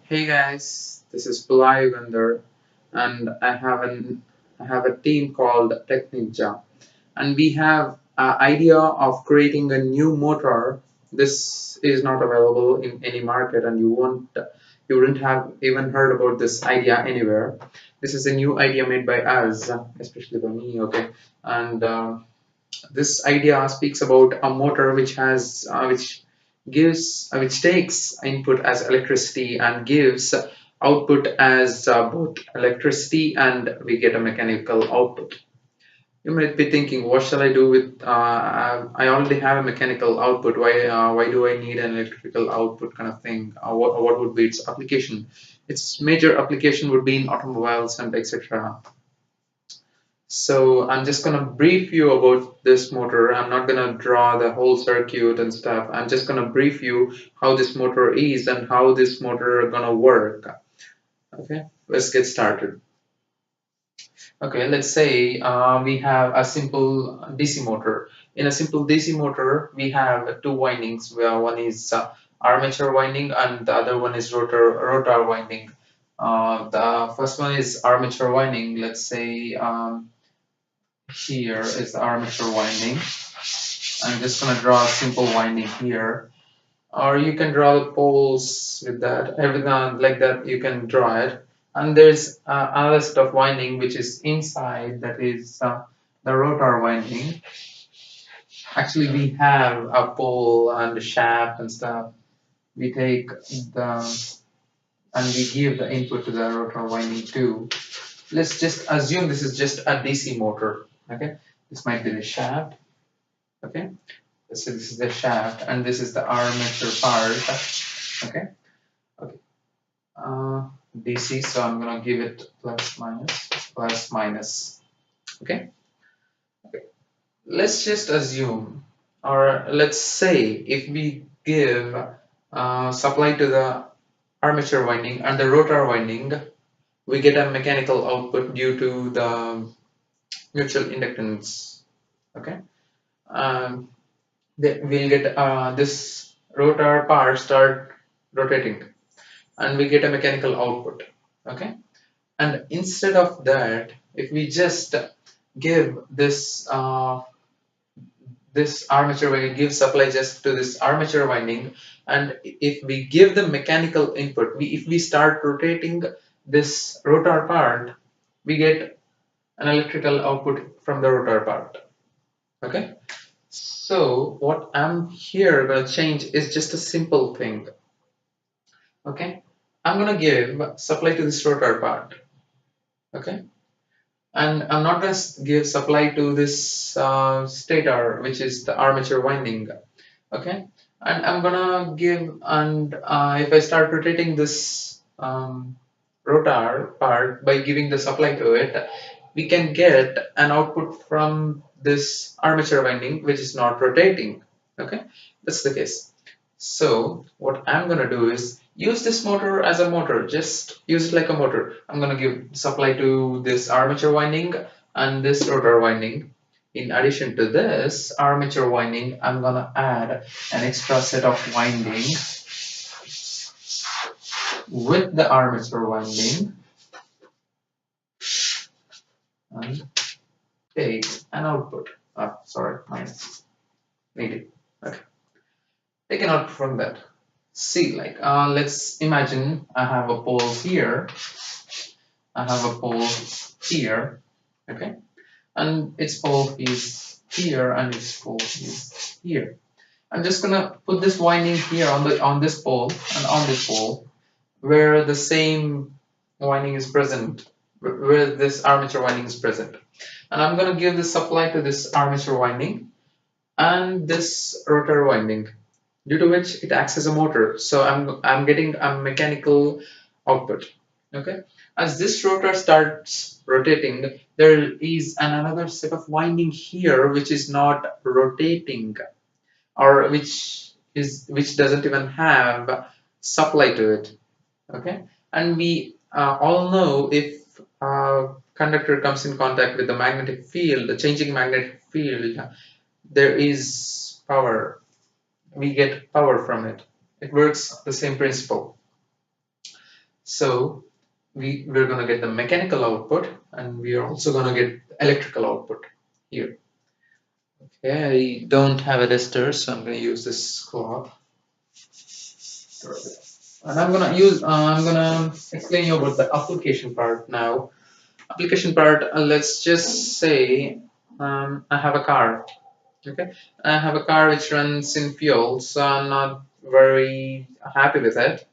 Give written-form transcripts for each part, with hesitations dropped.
Hey guys, this is Inventor, and I have a team called Tech Ninja, and we have an idea of creating a new motor. This is not available in any market, and you wouldn't have even heard about this idea anywhere. This is a new idea made by us, especially by me. Okay, and this idea speaks about a motor which takes input as electricity and gives output as both electricity, and we get a mechanical output. You might be thinking, what shall I do with I already have a mechanical output. Why do I need an electrical output kind of thing? What would be its application? Its major application would be in automobiles and etc. So I'm just gonna brief you about this motor. I'm not gonna draw the whole circuit and stuff. I'm just gonna brief you how this motor is and how this motor gonna work. Okay, let's get started. Okay, let's say we have a simple DC motor. In a simple DC motor, we have two windings, where one is armature winding and the other one is rotor winding. The first one is armature winding. Let's say here is the armature winding. I'm just gonna draw a simple winding here, or you can draw the poles with that, everything like that. You can draw it, and there's another set of winding which is inside. That is the rotor winding. Actually, we have a pole and a shaft and stuff. We take the and we give the input to the rotor winding too. Let's just assume this is just a DC motor. Okay, this might be the shaft. Okay, so this is the shaft and this is the armature part. Okay, okay. DC, so I'm gonna give it plus minus. Okay, okay. Let's just assume, or let's say, if we give supply to the armature winding and the rotor winding, we get a mechanical output due to the mutual inductance. Okay, um, we'll get this rotor part start rotating and we get a mechanical output. Okay, and instead of that, if we just give this armature winding, give supply just to this armature winding, and if we give the mechanical input, if we start rotating this rotor part, we get an electrical output from the rotor part. Okay, so what I'm here going to change is just a simple thing. Okay, I'm going to give supply to this rotor part. Okay, and I'm not going to give supply to this stator, which is the armature winding. Okay, and I'm gonna give, and if I start rotating this rotor part by giving the supply to it, we can get an output from this armature winding which is not rotating. Okay, that's the case. So what I'm gonna do is use this motor as a motor, just use it like a motor. I'm gonna give supply to this armature winding and this rotor winding. In addition to this armature winding, I'm gonna add an extra set of winding with the armature winding and take an output. Sorry, minus. Negative. Okay. Take an output from that. See, like, let's imagine I have a pole here. I have a pole here. Okay. And its pole is here and its pole is here. I'm just gonna put this winding here on this pole and on this pole where the same winding is present, where this armature winding is present. And I'm gonna give the supply to this armature winding and this rotor winding, due to which it acts as a motor. So I'm getting a mechanical output. Okay. As this rotor starts rotating, there is another set of winding here which is not rotating, or which doesn't even have supply to it. Okay, and we all know, if conductor comes in contact with the magnetic field, the changing magnetic field, there is power. We get power from it. It works the same principle. So we're going to get the mechanical output, and we are also going to get electrical output here. Okay, I don't have a tester, so I'm going to use this cloth. And I'm gonna explain you about the application part now. Application part, let's just say I have a car. Okay, I have a car which runs in fuel, so I'm not very happy with it.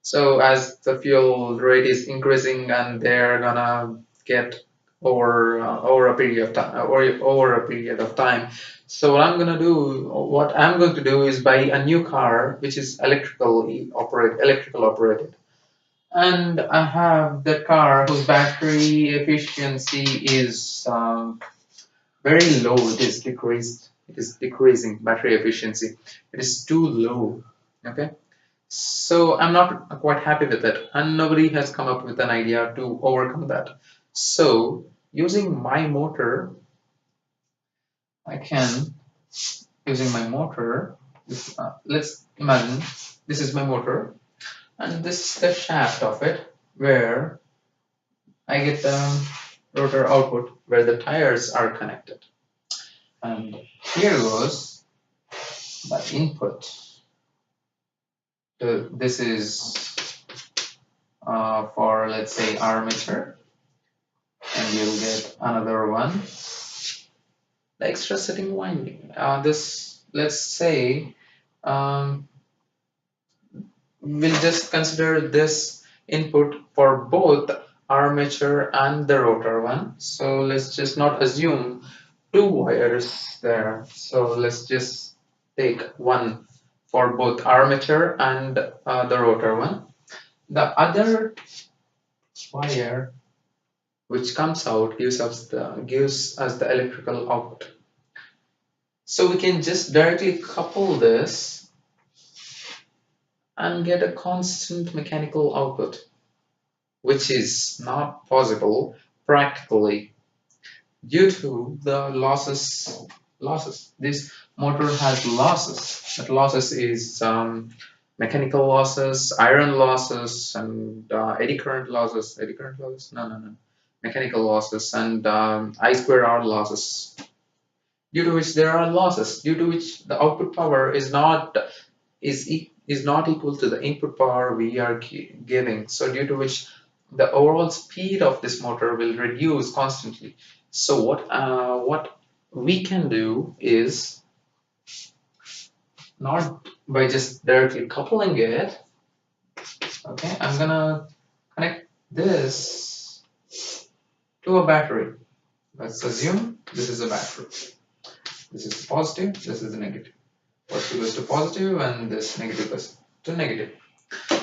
So as the fuel rate is increasing, and they're gonna get over a period of time, or over a period of time. So what I'm going to do is buy a new car which is electrical operated, and I have the car whose battery efficiency is very low. It is decreased. It is decreasing battery efficiency. It is too low. Okay. So I'm not quite happy with it, and nobody has come up with an idea to overcome that. So using my motor, I can, using my motor, let's imagine this is my motor, and this is the shaft of it, where I get the rotor output, where the tires are connected. And here goes the input. This is for, let's say, armature, and you'll get another one, the extra setting winding. This, let's say, um, we'll just consider this input for both armature and the rotor one. So let's just not assume two wires there. So let's just take one for both armature and the rotor one. The other wire which comes out gives us the electrical output. So we can just directly couple this and get a constant mechanical output, which is not possible practically due to the losses. This motor has losses. That losses is mechanical losses, iron losses, and eddy current losses. Eddy current losses? No. Mechanical losses and I square R losses. Due to which there are losses. Due to which the output power is not equal to the input power we are giving. So due to which the overall speed of this motor will reduce constantly. So what we can do is, not by just directly coupling it. Okay, I'm gonna connect this to a battery. Let's assume this is a battery. This is positive, this is the negative. Positive goes to positive, and this negative goes to negative.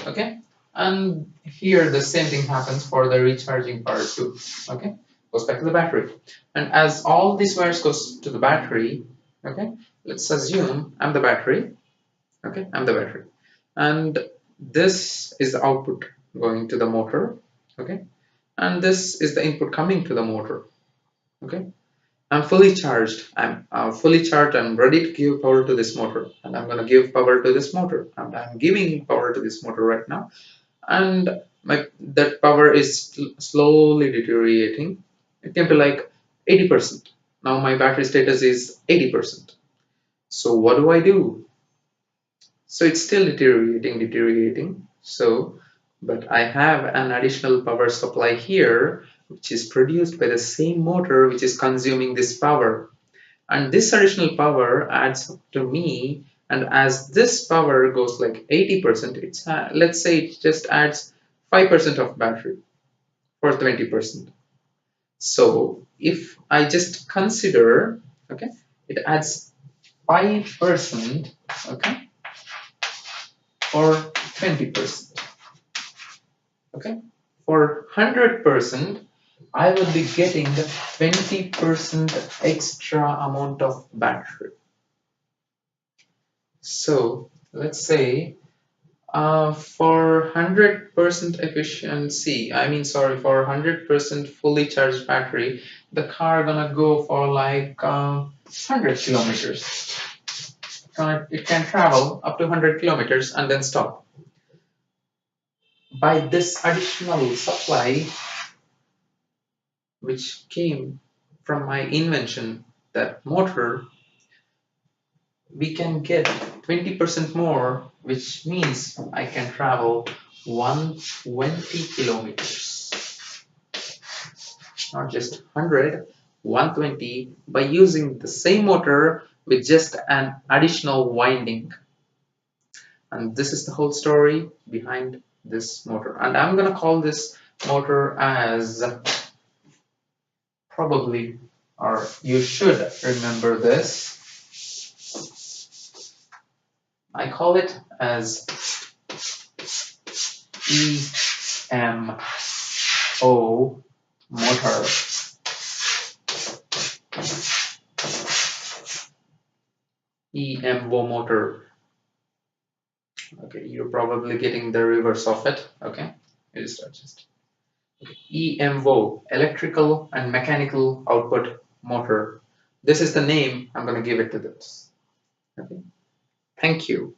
Okay, and here the same thing happens for the recharging part too. Okay, goes back to the battery, and as all these wires goes to the battery, okay, let's assume I'm the battery. Okay, I'm the battery, and this is the output going to the motor. Okay, and this is the input coming to the motor. Okay, I'm fully charged. I'm fully charged. I'm ready to give power to this motor, and I'm going to give power to this motor. And I'm giving power to this motor right now, and that power is slowly deteriorating. It came to like 80%. Now my battery status is 80%. So what do I do? So it's still deteriorating. So, but I have an additional power supply here, which is produced by the same motor which is consuming this power. And this additional power adds up to me, and as this power goes like 80%, it's let's say it just adds 5% of battery for 20%. So if I just consider, okay, it adds 5%, okay, or 20%. Okay, for 100%, I would be getting 20% extra amount of battery. So let's say for 100% efficiency, for 100% fully charged battery, the car gonna go for like 100 kilometers. It can travel up to 100 kilometers and then stop. by this additional supply which came from my invention, that motor, we can get 20% more, which means I can travel 120 kilometers, not just 100, 120, by using the same motor with just an additional winding. And this is the whole story behind this motor. And I'm gonna call this motor as, probably, or you should remember this, I call it as EMO motor. EMO motor. Okay, you're probably getting the reverse of it. Okay, you just adjust. Okay. EMO, electrical and mechanical output motor. This is the name I'm going to give it to this. Okay, thank you.